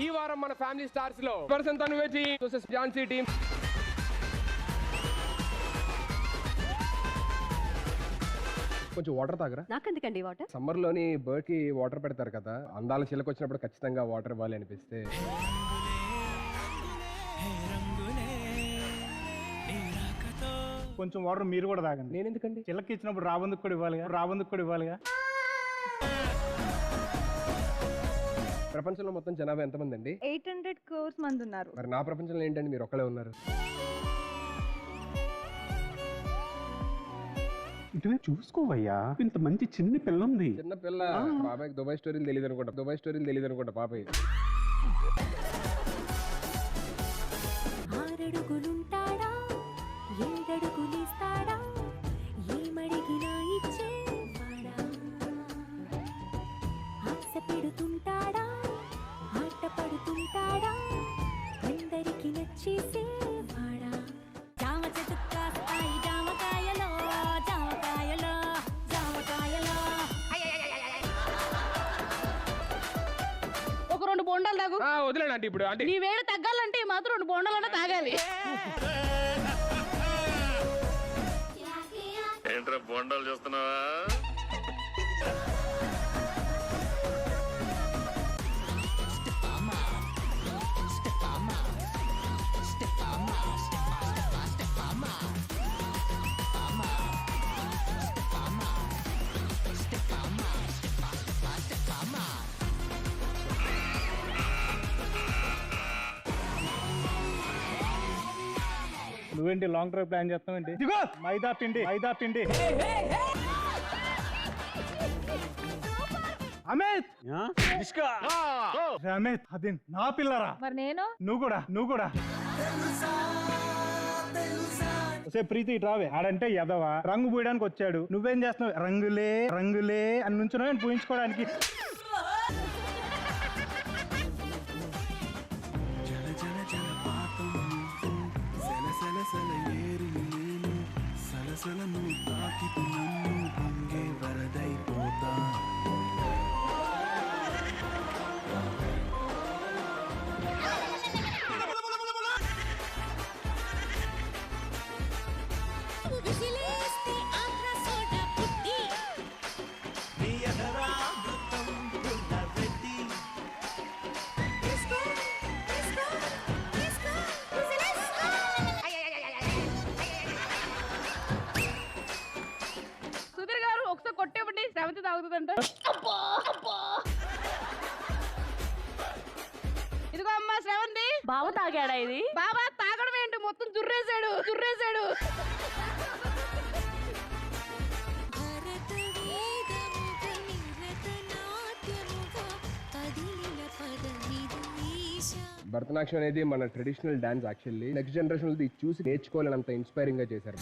ఈ వారం మన ఫ్యామిలీ స్టార్స్ లో పర్సన్ తనువేటి వర్సెస్ ఝాన్సీ టీమ్. కొంచెం వాటర్ తాగరా? నాకెందుకండి వాటర్? సమ్మర్ లోని బర్డ్ కి వాటర్ పెడతారు కదా, అందాల చిలక వచ్చినప్పుడు ఖచ్చితంగా వాటర్ ఇవ్వాలి అనిపిస్తే. కొంచెం వాటర్ మీరు కూడా తాగండి. నేను ఎందుకండి? చిలక ఇచ్చినప్పుడు రాబందుకు కూడా ఇవ్వాలిగా. ప్రపంచంలో మొత్తం జనాభా ఎంతమంది అండి? 800 crores మంది ఉన్నారు. మరి నా ప్రపంచంలో ఏంటండి మీరు ఒక్కలే ఉన్నారు? ఇటువే చూసుకోవయ్యా, ఇంత మంచి చిన్న పిల్ల ఉంది. చిన్న పిల్ల బాబాయ్కి దుబాయ్ స్టోరీలు తెలియదు అనుకుంటా బాబాయ్. ఆరడుగులుంటాడా, ఏడడుగులిస్తాడా, ఏమడిగినా ఇచ్చేవాడా, ఆశ పెడుతుంటాడా, ఆట పడుతుంటాడా, అందరికి నచ్చేసేవాడా. జామ చెట్టు కాస్తాయి జామకాయలో, జామకాయలో, జామకాయలో. ఒక 2 బోండాలు తాగు. వదిలేండి ఇప్పుడు. అంటే నీ వేడి తగ్గాలంటే మాత్రం 2 బోండాలన్నా తాగాలి. ఏంట్రా బొండాలు చూస్తున్నావా? నువ్వేంటి లాంగ్ డ్రైవ్ ప్లాన్ చేస్తావేంటి? ఇదిగో మైదా పిండి. అమిత్, అమిత్ అది నా పిల్లరా. మరి నేను? నువ్వు కూడా ప్రీతి రావే. ఆడంటే ఎదవా, రంగు పూయడానికి వచ్చాడు. నువ్వేం చేస్తున్నావు? రంగులే అని నుంచున్నావు పూయించుకోవడానికి. సుధీర్ గారు ఒకసారి కొట్టేవండి, శ్రవంతి తాగుతుందంట. ఇదిగో అమ్మా శ్రవంతి. బావ తాగాడా? ఇది బాబా తాగడం ఏంటి, మొత్తం జుర్రేసాడు. భరతనాట్యం అనేది మన traditional dance. Actually next generation చూసి నేర్చుకోవాలని అంత ఇన్స్పైరింగ్ గా చేశారు.